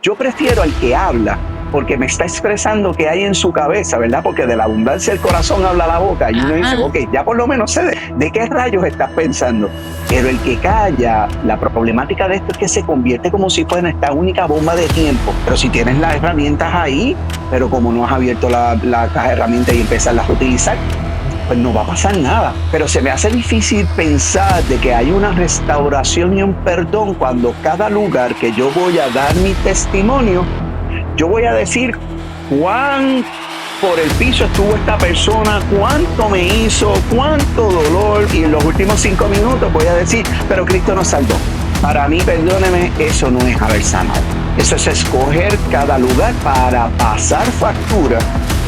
Yo prefiero al que habla, porque me está expresando qué hay en su cabeza, ¿verdad? Porque de la abundancia del corazón habla la boca. Y uno dice, ok, ya por lo menos sé de qué rayos estás pensando. Pero el que calla, la problemática de esto es que se convierte como si fuera esta única bomba de tiempo. Pero si tienes las herramientas ahí, pero como no has abierto la caja de herramientas y empezarlas a utilizar, pues no va a pasar nada. Pero se me hace difícil pensar de que hay una restauración y un perdón cuando cada lugar que yo voy a dar mi testimonio, yo voy a decir cuán por el piso estuvo esta persona, cuánto me hizo, cuánto dolor, y en los últimos 5 minutos voy a decir, pero Cristo nos salvó. Para mí, perdóneme, eso no es haber sanado. Eso es escoger cada lugar para pasar factura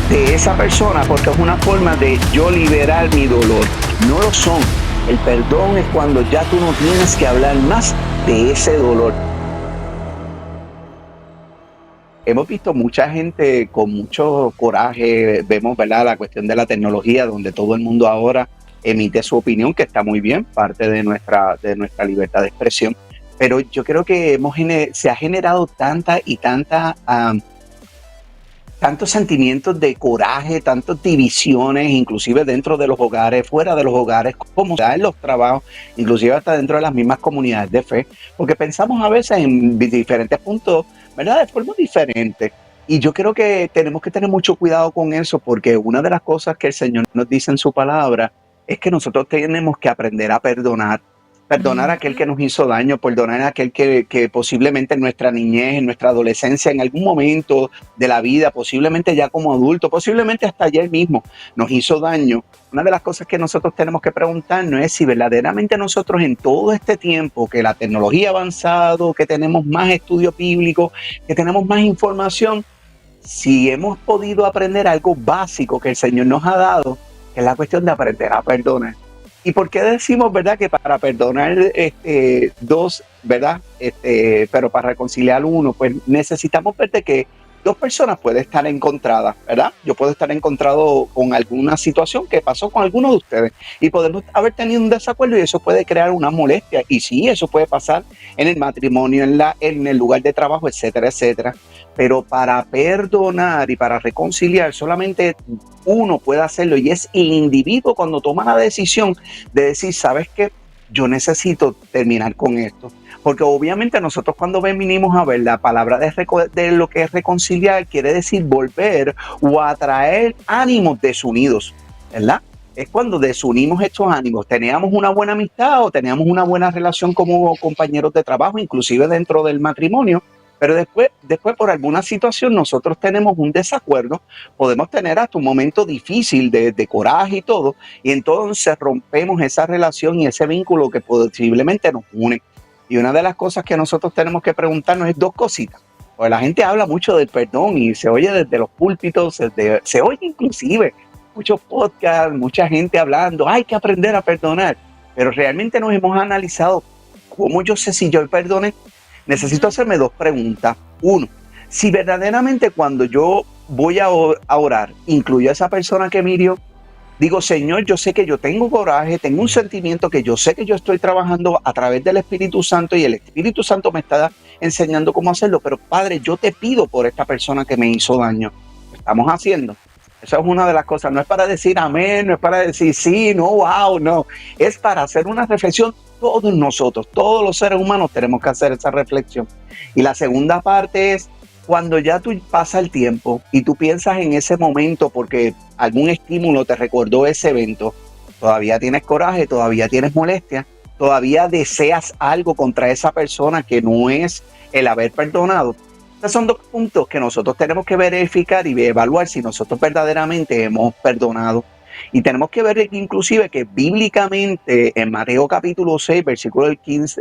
de esa persona, porque es una forma de yo liberar mi dolor. No lo son. El perdón es cuando ya tú no tienes que hablar más de ese dolor. Hemos visto mucha gente con mucho coraje, vemos, ¿verdad?, la cuestión de la tecnología, donde todo el mundo ahora emite su opinión, que está muy bien, parte de nuestra libertad de expresión, pero yo creo que se ha generado tantos sentimientos de coraje, tantas divisiones, inclusive dentro de los hogares, fuera de los hogares, como sea en los trabajos, inclusive hasta dentro de las mismas comunidades de fe, porque pensamos a veces en diferentes puntos, ¿verdad?, de forma diferente. Y yo creo que tenemos que tener mucho cuidado con eso, porque una de las cosas que el Señor nos dice en su palabra es que nosotros tenemos que aprender a perdonar a aquel que nos hizo daño, perdonar a aquel que posiblemente en nuestra niñez, en nuestra adolescencia, en algún momento de la vida, posiblemente ya como adulto, posiblemente hasta ayer mismo nos hizo daño. Una de las cosas que nosotros tenemos que preguntarnos es si verdaderamente nosotros en todo este tiempo que la tecnología ha avanzado, que tenemos más estudios bíblicos, que tenemos más información, si hemos podido aprender algo básico que el Señor nos ha dado, que es la cuestión de aprender a perdonar. ¿Y por qué decimos, verdad, que para perdonar dos, verdad, pero para reconciliar uno, pues necesitamos ver de que dos personas pueden estar encontradas, ¿verdad? Yo puedo estar encontrado con alguna situación que pasó con alguno de ustedes y podemos haber tenido un desacuerdo y eso puede crear una molestia. Y sí, eso puede pasar en el matrimonio, en el lugar de trabajo, etcétera, etcétera. Pero para perdonar y para reconciliar, solamente uno puede hacerlo, y es el individuo cuando toma la decisión de decir, ¿sabes qué? Yo necesito terminar con esto. Porque obviamente nosotros cuando venimos a ver la palabra de lo que es reconciliar, quiere decir volver o atraer ánimos desunidos, ¿verdad? Es cuando desunimos estos ánimos. Teníamos una buena amistad o teníamos una buena relación como compañeros de trabajo, inclusive dentro del matrimonio, pero después por alguna situación nosotros tenemos un desacuerdo, podemos tener hasta un momento difícil de coraje y todo, y entonces rompemos esa relación y ese vínculo que posiblemente nos une. Y una de las cosas que nosotros tenemos que preguntarnos es dos cositas. Porque la gente habla mucho del perdón y se oye desde los púlpitos, se oye inclusive muchos podcasts, mucha gente hablando, hay que aprender a perdonar. Pero realmente nos hemos analizado cómo yo sé si yo perdoné. Necesito hacerme dos preguntas. Uno, si verdaderamente cuando yo voy a orar, incluyo a esa persona que me hirió, digo, Señor, yo sé que yo tengo coraje, tengo un sentimiento que yo sé que yo estoy trabajando a través del Espíritu Santo y el Espíritu Santo me está enseñando cómo hacerlo, pero Padre, yo te pido por esta persona que me hizo daño. Lo estamos haciendo. Eso es una de las cosas. No es para decir amén, no es para decir sí, no, wow, no. Es para hacer una reflexión. Todos nosotros, todos los seres humanos tenemos que hacer esa reflexión. Y la segunda parte es cuando ya tú pasa el tiempo y tú piensas en ese momento porque algún estímulo te recordó ese evento, todavía tienes coraje, todavía tienes molestia, todavía deseas algo contra esa persona que no es el haber perdonado. Estos son dos puntos que nosotros tenemos que verificar y evaluar si nosotros verdaderamente hemos perdonado. Y tenemos que ver inclusive que bíblicamente en Mateo capítulo 6, versículo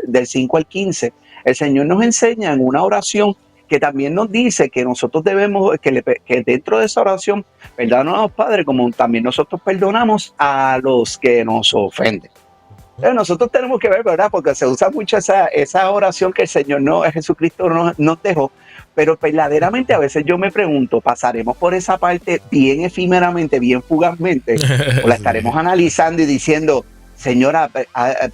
del 5 al 15, el Señor nos enseña en una oración que también nos dice que nosotros debemos, que dentro de esa oración, perdónanos, Padre, como también nosotros perdonamos a los que nos ofenden. Entonces nosotros tenemos que ver, ¿verdad? Porque se usa mucho esa oración que el Señor, Jesucristo nos dejó, pero verdaderamente a veces yo me pregunto, ¿pasaremos por esa parte bien efímeramente, bien fugazmente? ¿O la estaremos analizando y diciendo, Señora,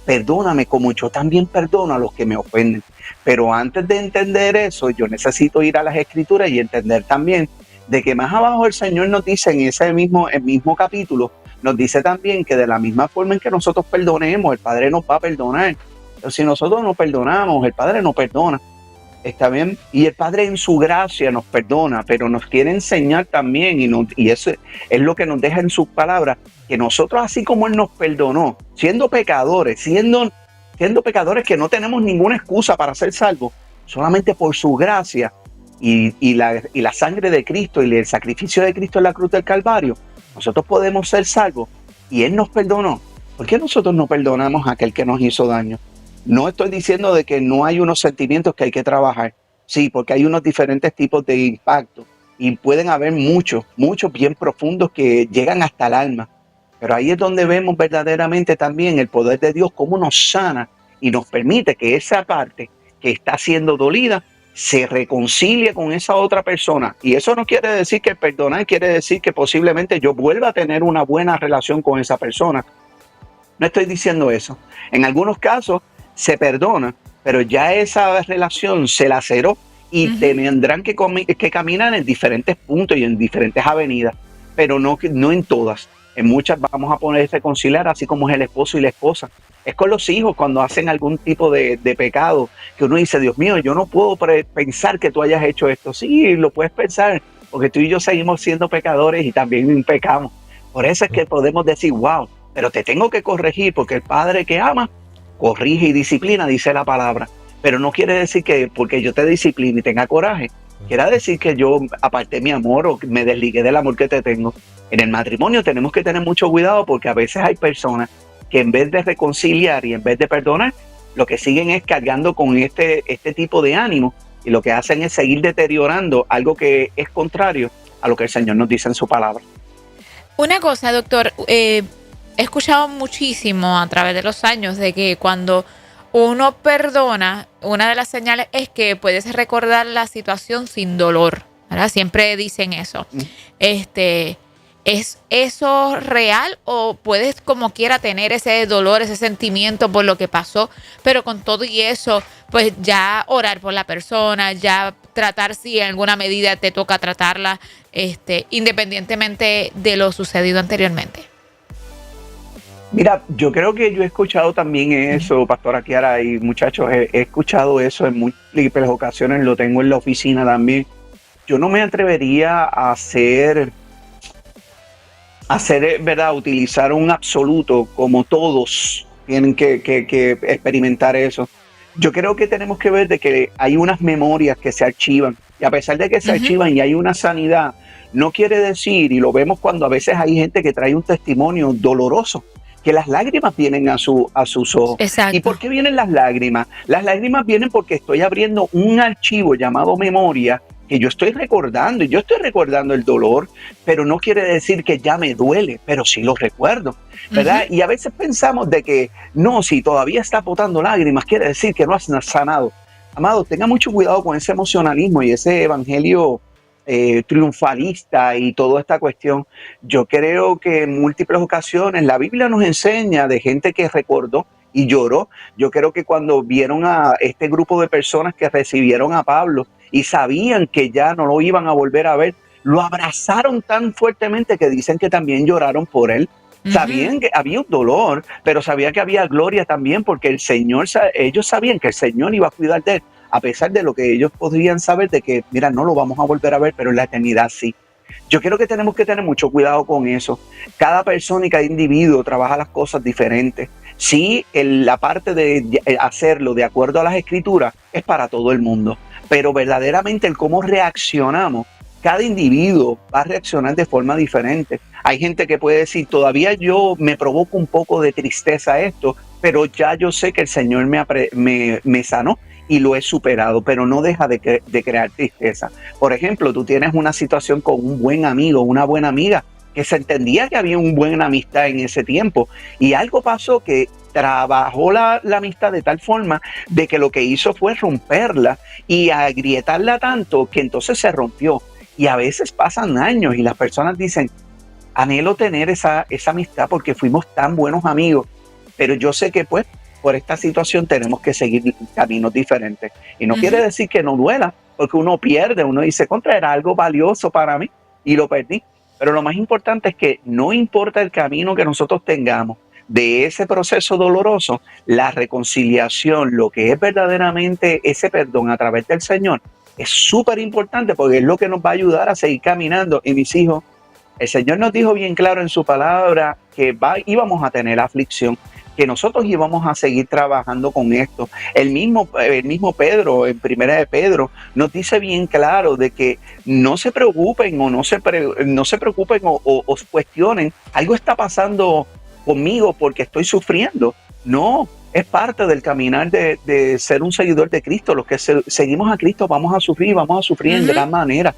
perdóname como yo también perdono a los que me ofenden? Pero antes de entender eso, yo necesito ir a las Escrituras y entender también de que más abajo el Señor nos dice en ese mismo capítulo, nos dice también que de la misma forma en que nosotros perdonemos, el Padre nos va a perdonar. Pero si nosotros no perdonamos, el Padre no perdona. ¿Está bien? Y el Padre en su gracia nos perdona, pero nos quiere enseñar también, y eso es lo que nos deja en sus palabras, que nosotros, así como Él nos perdonó, siendo pecadores, siendo pecadores que no tenemos ninguna excusa para ser salvos, solamente por su gracia y la sangre de Cristo y el sacrificio de Cristo en la cruz del Calvario, nosotros podemos ser salvos, y Él nos perdonó. ¿Por qué nosotros no perdonamos a aquel que nos hizo daño? No estoy diciendo de que no hay unos sentimientos que hay que trabajar. Sí, porque hay unos diferentes tipos de impacto y pueden haber muchos bien profundos que llegan hasta el alma. Pero ahí es donde vemos verdaderamente también el poder de Dios, cómo nos sana y nos permite que esa parte que está siendo dolida se reconcilie con esa otra persona. Y eso no quiere decir que perdonar, quiere decir que posiblemente yo vuelva a tener una buena relación con esa persona. No estoy diciendo eso. En algunos casos se perdona, pero ya esa relación se laceró y tendrán que caminar en diferentes puntos y en diferentes avenidas, pero no en todas. En muchas vamos a poder reconciliar, así como es el esposo y la esposa. Es con los hijos cuando hacen algún tipo de pecado, que uno dice, Dios mío, yo no puedo pensar que tú hayas hecho esto. Sí, lo puedes pensar, porque tú y yo seguimos siendo pecadores y también pecamos. Por eso es que podemos decir, wow, pero te tengo que corregir, porque el Padre que ama corrige y disciplina, dice la palabra. Pero no quiere decir que porque yo te discipline y tenga coraje, quiere decir que yo aparté mi amor o me desligué del amor que te tengo. En el matrimonio tenemos que tener mucho cuidado, porque a veces hay personas que en vez de reconciliar y en vez de perdonar, lo que siguen es cargando con este tipo de ánimo, y lo que hacen es seguir deteriorando algo que es contrario a lo que el Señor nos dice en su palabra. Una cosa, doctor, he escuchado muchísimo a través de los años de que cuando uno perdona, una de las señales es que puedes recordar la situación sin dolor, ¿verdad? Siempre dicen eso. ¿Es eso real, o puedes como quiera tener ese dolor, ese sentimiento por lo que pasó, pero con todo y eso, pues ya orar por la persona, ya tratar si en alguna medida te toca tratarla, independientemente de lo sucedido anteriormente? Mira, yo creo que yo he escuchado también eso, Pastora Kiara y muchachos, he escuchado eso en múltiples ocasiones, lo tengo en la oficina también. Yo no me atrevería a hacer, ¿verdad?, utilizar un absoluto como todos tienen que experimentar eso. Yo creo que tenemos que ver de que hay unas memorias que se archivan, y a pesar de que se archivan y hay una sanidad, no quiere decir, y lo vemos cuando a veces hay gente que trae un testimonio doloroso, que las lágrimas vienen a sus ojos. Exacto. ¿Y por qué vienen las lágrimas? Las lágrimas vienen porque estoy abriendo un archivo llamado memoria, que yo estoy recordando, y yo estoy recordando el dolor, pero no quiere decir que ya me duele, pero sí lo recuerdo, ¿verdad? Y a veces pensamos de que, no, si todavía está botando lágrimas, quiere decir que no has sanado. Amado, tenga mucho cuidado con ese emocionalismo y ese evangelio triunfalista y toda esta cuestión. Yo creo que en múltiples ocasiones la Biblia nos enseña de gente que recordó y lloró. Yo creo que cuando vieron a este grupo de personas que recibieron a Pablo y sabían que ya no lo iban a volver a ver, lo abrazaron tan fuertemente que dicen que también lloraron por él. Sabían que había un dolor, pero sabían que había gloria también, porque el Señor, ellos sabían que el Señor iba a cuidar de él, a pesar de lo que ellos podrían saber de que, mira, no lo vamos a volver a ver, pero en la eternidad sí. Yo creo que tenemos que tener mucho cuidado con eso. Cada persona y cada individuo trabaja las cosas diferentes. Sí, la parte de hacerlo de acuerdo a las Escrituras es para todo el mundo, pero verdaderamente el cómo reaccionamos, cada individuo va a reaccionar de forma diferente. Hay gente que puede decir, todavía yo me provoco un poco de tristeza esto, pero ya yo sé que el Señor me sanó y lo he superado, pero no deja de crear tristeza. Por ejemplo, tú tienes una situación con un buen amigo, una buena amiga, que se entendía que había una buena amistad en ese tiempo, y algo pasó que trabajó la amistad de tal forma de que lo que hizo fue romperla y agrietarla tanto que entonces se rompió. Y a veces pasan años y las personas dicen, anhelo tener esa amistad porque fuimos tan buenos amigos, pero yo sé que pues por esta situación tenemos que seguir caminos diferentes. Y no quiere decir que no duela, porque uno pierde, uno dice, contra, era algo valioso para mí y lo perdí. Pero lo más importante es que no importa el camino que nosotros tengamos de ese proceso doloroso, la reconciliación, lo que es verdaderamente ese perdón a través del Señor, es súper importante porque es lo que nos va a ayudar a seguir caminando. Y mis hijos, el Señor nos dijo bien claro en su palabra que íbamos a tener aflicción, que nosotros íbamos a seguir trabajando con esto. El mismo Pedro, en Primera de Pedro, nos dice bien claro de que no se preocupen o no se preocupen o cuestionen, algo está pasando conmigo porque estoy sufriendo. No, es parte del caminar de ser un seguidor de Cristo. Los que seguimos a Cristo vamos a sufrir en gran manera.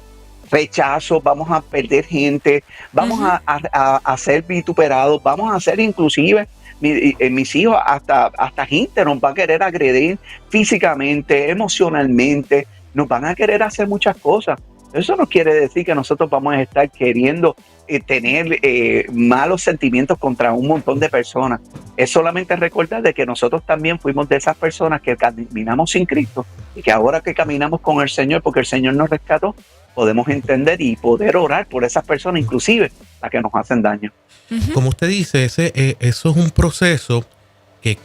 Rechazos, vamos a perder gente, vamos a ser vituperados, vamos a ser inclusive, mis hijos, hasta gente nos va a querer agredir físicamente, emocionalmente, nos van a querer hacer muchas cosas. Eso no quiere decir que nosotros vamos a estar queriendo tener malos sentimientos contra un montón de personas. Es solamente recordar de que nosotros también fuimos de esas personas que caminamos sin Cristo y que ahora que caminamos con el Señor, porque el Señor nos rescató, podemos entender y poder orar por esas personas, inclusive las que nos hacen daño. Como usted dice, eso es un proceso que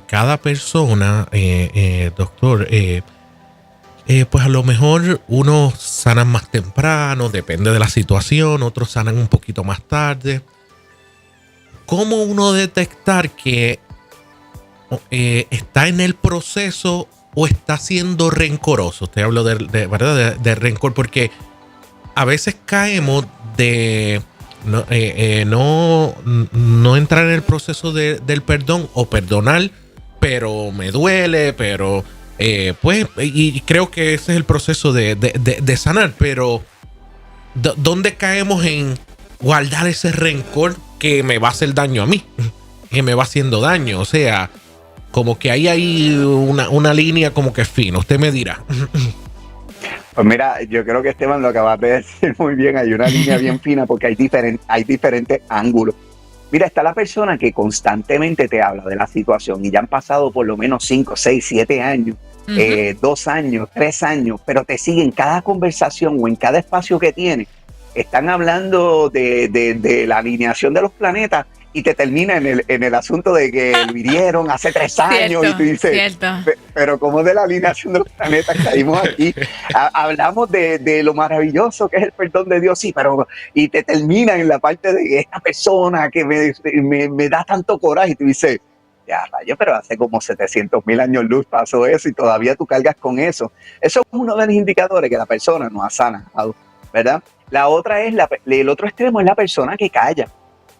cada persona, doctor, pues a lo mejor unos sanan más temprano, depende de la situación, otros sanan un poquito más tarde. ¿Cómo uno detectar que está en el proceso o está siendo rencoroso? Usted habló ¿verdad? de rencor, porque a veces caemos de no entrar en el proceso del perdón o perdonar, pero me duele, pero pues, y creo que ese es el proceso de sanar, pero ¿dónde caemos en guardar ese rencor que me va a hacer daño a mí, que me va haciendo daño? O sea, como que ahí hay una línea como que fina. Usted me dirá. Pues mira, yo creo que Esteban lo acabas de decir muy bien. Hay una línea bien fina porque hay diferentes ángulos. Mira, está la persona que constantemente te habla de la situación y ya han pasado por lo menos 5, 6, 7 años, 2 años, 3 años, pero te siguen cada conversación o en cada espacio que tiene. Están hablando de la alineación de los planetas y te termina en el asunto de que lo hirieron hace 3 años. Cierto, y tú dices, pero ¿cómo de la alineación de los planetas caímos aquí? Hablamos de lo maravilloso que es el perdón de Dios, sí, pero y te termina en la parte de esta persona que me da tanto coraje y tú dices, ya rayo, pero hace como 700,000 años luz pasó eso y todavía tú cargas con eso. Eso es uno de los indicadores que la persona no ha sanado, ¿verdad? La otra es, el otro extremo es la persona que calla.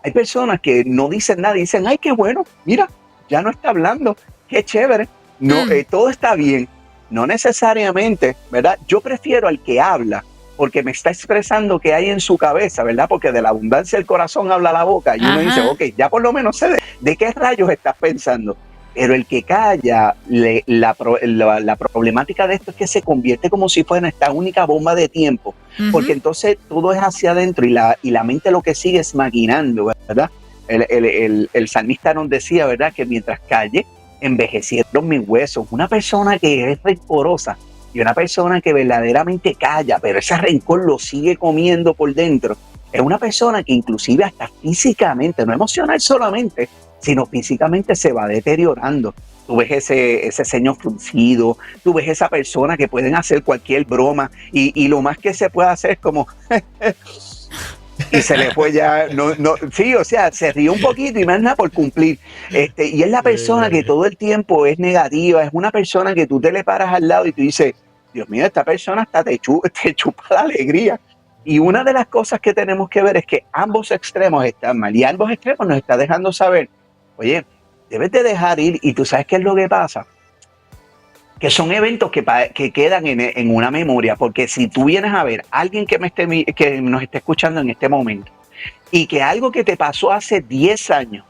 Hay personas que no dicen nada, dicen, ay, qué bueno, mira, ya no está hablando, qué chévere, no, todo está bien. No necesariamente, ¿verdad? Yo prefiero al que habla, porque me está expresando qué hay en su cabeza, ¿verdad? Porque de la abundancia del corazón habla la boca, y uno dice, ok, ya por lo menos sé de qué rayos estás pensando. Pero el que calla, la problemática de esto es que se convierte como si fuera esta única bomba de tiempo, porque entonces todo es hacia adentro y la mente lo que sigue es maquinando, ¿verdad? El salmista nos decía, ¿verdad? Que mientras calle, envejecieron mis huesos. Una persona que es rencorosa y una persona que verdaderamente calla, pero ese rencor lo sigue comiendo por dentro, es una persona que inclusive hasta físicamente, no emocional solamente, sino físicamente se va deteriorando. Tú ves ese ceño fruncido, tú ves esa persona que pueden hacer cualquier broma y lo más que se puede hacer es como y se le fue ya, sí, o sea, se ríe un poquito y más nada por cumplir. Y es la persona que todo el tiempo es negativa, es una persona que tú te le paras al lado y tú dices, Dios mío, esta persona hasta te chupa la alegría. Y una de las cosas que tenemos que ver es que ambos extremos están mal y ambos extremos nos está dejando saber, oye, debes de dejar ir. Y tú sabes qué es lo que pasa, que son eventos que quedan en una memoria, porque si tú vienes a ver a alguien que nos esté escuchando en este momento y que algo que te pasó hace 10 años,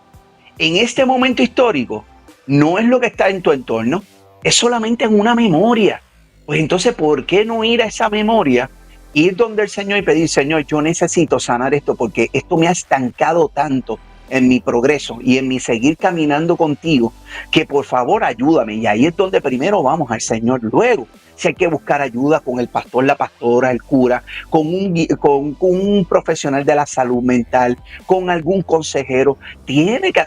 en este momento histórico, no es lo que está en tu entorno, es solamente en una memoria, pues entonces, ¿por qué no ir a esa memoria? Ir donde el Señor y pedir, Señor, yo necesito sanar esto porque esto me ha estancado tanto en mi progreso y en mi seguir caminando contigo, que por favor ayúdame. Y ahí es donde primero vamos al Señor. Luego, si hay que buscar ayuda con el pastor, la pastora, el cura, con un profesional de la salud mental, con algún consejero,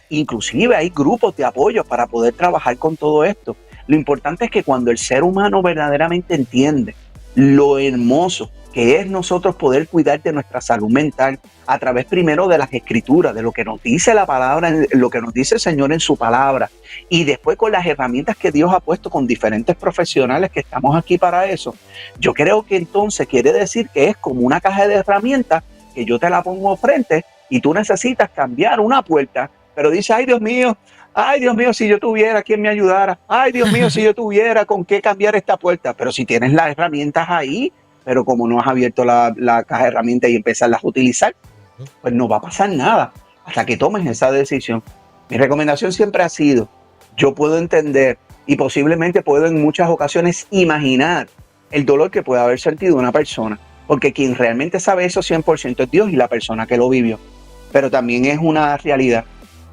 inclusive hay grupos de apoyo para poder trabajar con todo esto. Lo importante es que cuando el ser humano verdaderamente entiende lo hermoso que es nosotros poder cuidar de nuestra salud mental a través primero de las escrituras, de lo que nos dice la palabra, lo que nos dice el Señor en su palabra, y después con las herramientas que Dios ha puesto con diferentes profesionales que estamos aquí para eso. Yo creo que entonces quiere decir que es como una caja de herramientas que yo te la pongo frente y tú necesitas cambiar una puerta, pero dice, ay Dios mío, si yo tuviera quien me ayudara, ay Dios mío, si yo tuviera con qué cambiar esta puerta. Pero si tienes las herramientas ahí, pero como no has abierto la caja de herramientas y empezarlas a utilizar, pues no va a pasar nada hasta que tomes esa decisión. Mi recomendación siempre ha sido, yo puedo entender y posiblemente puedo en muchas ocasiones imaginar el dolor que puede haber sentido una persona, porque quien realmente sabe eso 100% es Dios y la persona que lo vivió. Pero también es una realidad.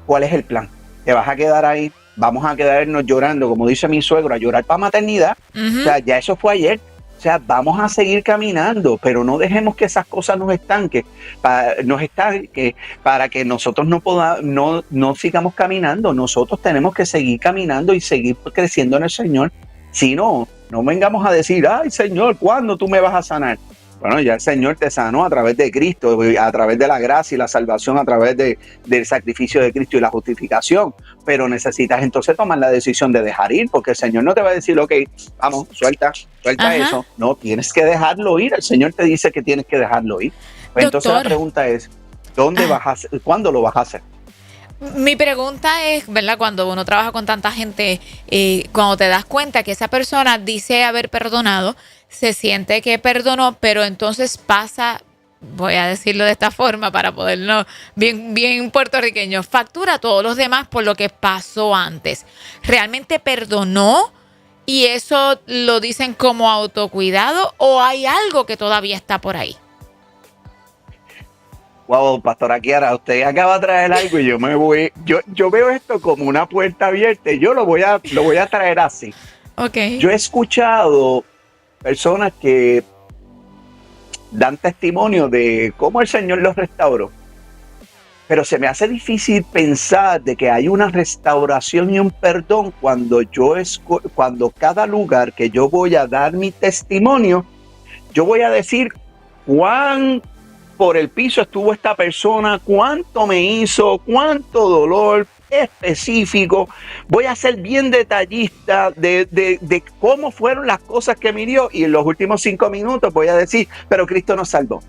¿Cuál es el plan? ¿Te vas a quedar ahí? Vamos a quedarnos llorando, como dice mi suegro, a llorar para maternidad. O sea, ya eso fue ayer. O sea, vamos a seguir caminando, pero no dejemos que esas cosas nos estanquen para que nosotros no sigamos caminando. Nosotros tenemos que seguir caminando y seguir creciendo en el Señor. Si no, no vengamos a decir, ay Señor, ¿cuándo tú me vas a sanar? Bueno, ya el Señor te sanó a través de Cristo, a través de la gracia y la salvación, a través del sacrificio de Cristo y la justificación. Pero necesitas entonces tomar la decisión de dejar ir, porque el Señor no te va a decir, ok, vamos, suelta eso. No, tienes que dejarlo ir. El Señor te dice que tienes que dejarlo ir. Pues entonces la pregunta es, ¿cuándo lo vas a hacer? Mi pregunta es, ¿verdad? Cuando uno trabaja con tanta gente, cuando te das cuenta que esa persona dice haber perdonado, se siente que perdonó, pero entonces pasa, voy a decirlo de esta forma para poderlo, bien puertorriqueño, factura a todos los demás por lo que pasó antes. ¿Realmente perdonó y eso lo dicen como autocuidado o hay algo que todavía está por ahí? Wow, pastora Kiara, usted acaba de traer algo y yo me voy, yo veo esto como una puerta abierta y yo lo voy a traer así. Okay. Yo he escuchado personas que dan testimonio de cómo el Señor los restauró, pero se me hace difícil pensar de que hay una restauración y un perdón cuando cada lugar que yo voy a dar mi testimonio, yo voy a decir cuán por el piso estuvo esta persona, cuánto me hizo, cuánto dolor específico. Voy a ser bien detallista de cómo fueron las cosas que me dio y en los últimos 5 minutos voy a decir, pero Cristo nos salvó.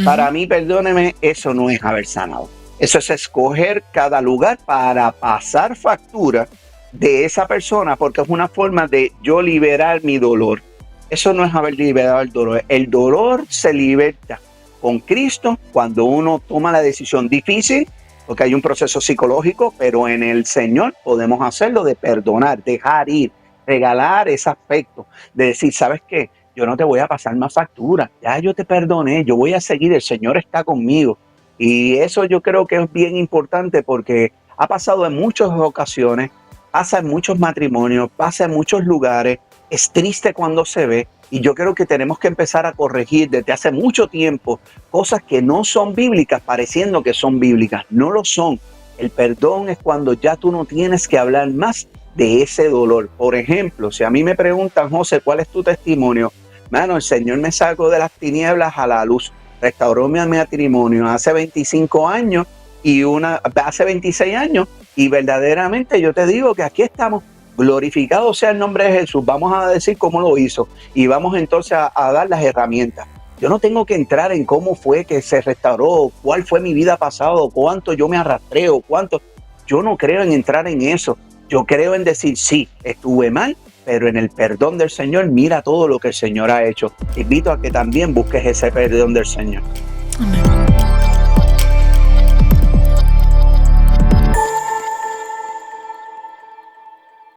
Para mí, perdóneme, eso no es haber sanado. Eso es escoger cada lugar para pasar factura de esa persona porque es una forma de yo liberar mi dolor. Eso no es haber liberado el dolor. El dolor se liberta con Cristo cuando uno toma la decisión difícil, porque hay un proceso psicológico, pero en el Señor podemos hacerlo de perdonar, dejar ir, regalar ese aspecto, de decir, ¿sabes qué? Yo no te voy a pasar más factura, ya yo te perdoné, yo voy a seguir, el Señor está conmigo. Y eso yo creo que es bien importante porque ha pasado en muchas ocasiones, pasa en muchos matrimonios, pasa en muchos lugares, es triste cuando se ve. Y yo creo que tenemos que empezar a corregir desde hace mucho tiempo cosas que no son bíblicas, pareciendo que son bíblicas. No lo son. El perdón es cuando ya tú no tienes que hablar más de ese dolor. Por ejemplo, si a mí me preguntan, José, ¿cuál es tu testimonio? Mano, el Señor me sacó de las tinieblas a la luz. Restauró mi matrimonio hace 25 años y hace 26 años. Y verdaderamente yo te digo que aquí estamos. Glorificado sea el nombre de Jesús. Vamos a decir cómo lo hizo y vamos entonces a dar las herramientas. Yo no tengo que entrar en cómo fue que se restauró, cuál fue mi vida pasada, cuánto yo me arrastré o cuánto. Yo no creo en entrar en eso. Yo creo en decir, sí, estuve mal, pero en el perdón del Señor, mira todo lo que el Señor ha hecho. Te invito a que también busques ese perdón del Señor. Amén.